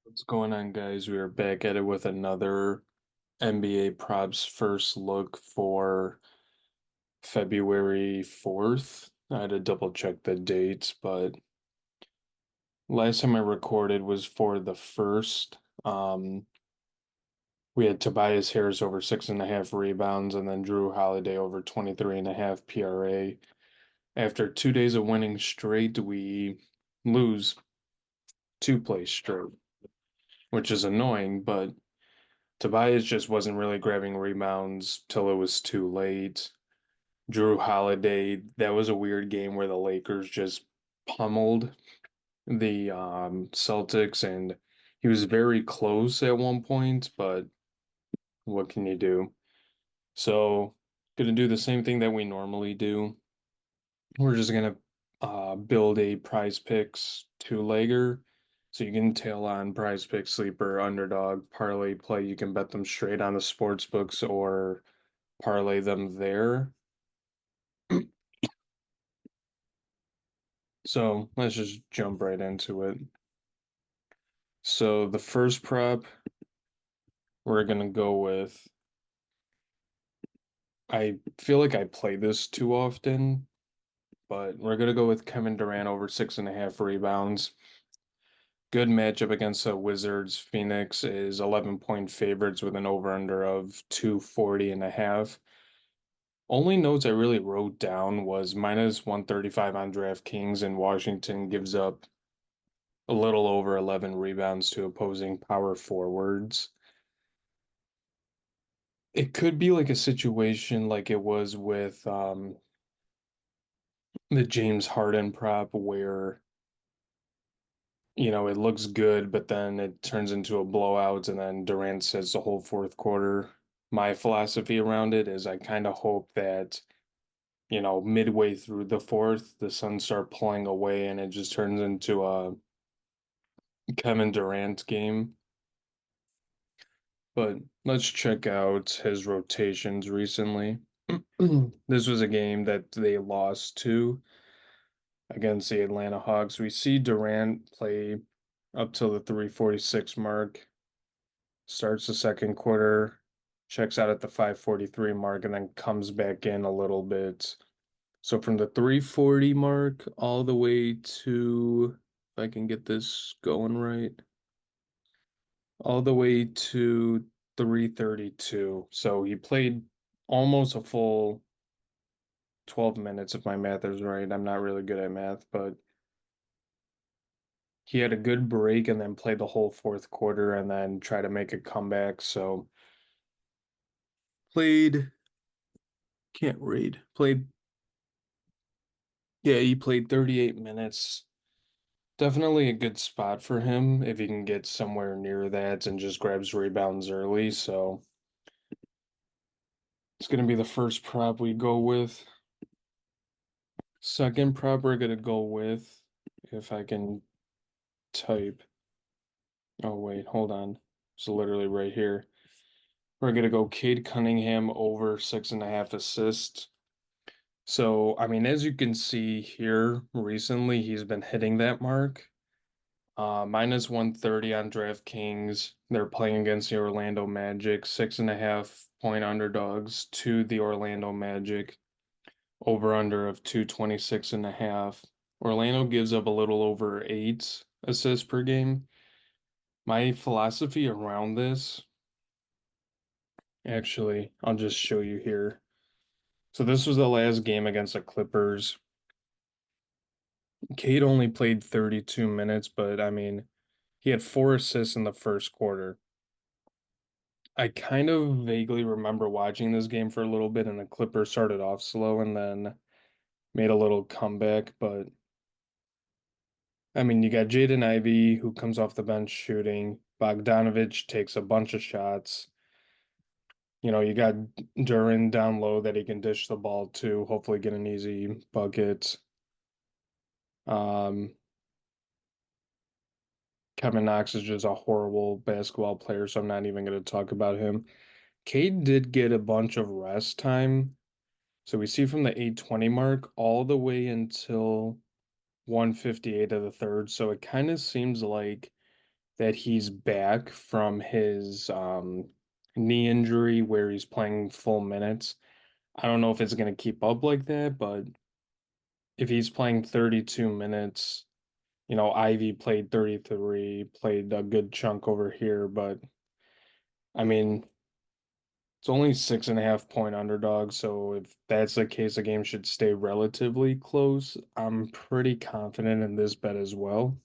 What's going on, guys? We are back at it with another NBA props first look for February 4th. I had to double check the dates, but last time I recorded was for the first. We had Tobias Harris over 6.5 rebounds and then Drew Holiday over 23.5 PRA. After 2 days of winning straight, we lose two plays straight, which is annoying, but Tobias just wasn't really grabbing rebounds till it was too late. Drew Holiday, that was a weird game where the Lakers just pummeled the Celtics, and he was very close at one point, but what can you do? So, gonna do the same thing that we normally do. We're just gonna build a Prize Picks two-legger. So you can tail on Prize Picks, Sleeper, Underdog, Parlay Play. You can bet them straight on the sports books or parlay them there. So let's just jump right into it. So the first prop we're gonna go with, I feel like I play this too often, but we're gonna go with Kevin Durant over 6.5 rebounds. Good matchup against the Wizards. Phoenix is 11-point favorites with an over-under of 240.5. Only notes I really wrote down was minus 135 on DraftKings, and Washington gives up a little over 11 rebounds to opposing power forwards. It could be like a situation like it was with the James Harden prop where, it looks good, but then it turns into a blowout and then Durant sits the whole fourth quarter. My philosophy around it is I kind of hope that, midway through the fourth, the Suns start pulling away and it just turns into a Kevin Durant game. But let's check out his rotations recently. This was a game that they lost to against the Atlanta Hawks. We see Durant play up till the 346 mark, starts the second quarter, checks out at the 543 mark, and then comes back in a little bit. So from the 340 mark all the way to, if I can get this going right, all the way to 332. So he played almost a full 12 minutes if my math is right. I'm not really good at math, but he had a good break and then played the whole fourth quarter and then try to make a comeback. So played, can't read. Played, yeah, he played 38 minutes. Definitely a good spot for him if he can get somewhere near that and just grabs rebounds early. So it's going to be the first prop we go with. Second prop we're going to go with, if I can type. Oh, wait, hold on. It's literally right here. We're going to go Cade Cunningham over 6.5 assists. So, I mean, as you can see here recently, he's been hitting that mark. Minus 130 on DraftKings. They're playing against the Orlando Magic, 6.5 point underdogs to the Orlando Magic, over under of 226.5. Orlando gives up a little over 8 assists per game. My philosophy around this, actually, I'll just show you here. So this was the last game against the Clippers. Cade only played 32 minutes, but I mean, he had 4 assists in the first quarter. I kind of vaguely remember watching this game for a little bit, and the Clippers started off slow and then made a little comeback. But I mean, you got Jaden Ivey who comes off the bench shooting. Bogdanovich takes a bunch of shots. You got Duran down low that he can dish the ball to, hopefully get an easy bucket. Um, Kevin Knox is just a horrible basketball player, so I'm not even going to talk about him. Cade did get a bunch of rest time. So we see from the 820 mark all the way until 158 of the third. So it kind of seems like that he's back from his knee injury where he's playing full minutes. I don't know if it's going to keep up like that, but if he's playing 32 minutes, Ivy played 33, played a good chunk over here, but I mean, it's only 6.5 point underdog, so if that's the case, the game should stay relatively close. I'm pretty confident in this bet as well.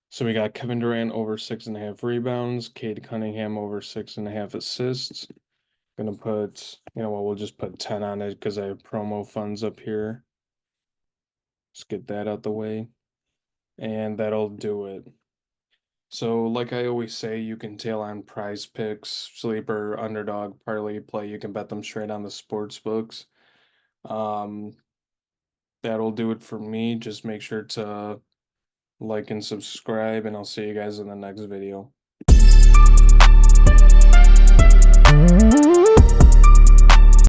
So we got Kevin Durant over 6.5 rebounds, Cade Cunningham over 6.5 assists. Gonna put, we'll just put 10 on it because I have promo funds up here. Let's get that out the way. And that'll do it. So, like I always say, you can tail on PrizePicks, sleeper, underdog, ParlayPlay. You can bet them straight on the sports books. Um, that'll do it for me. Just make sure to like and subscribe, and I'll see you guys in the next video.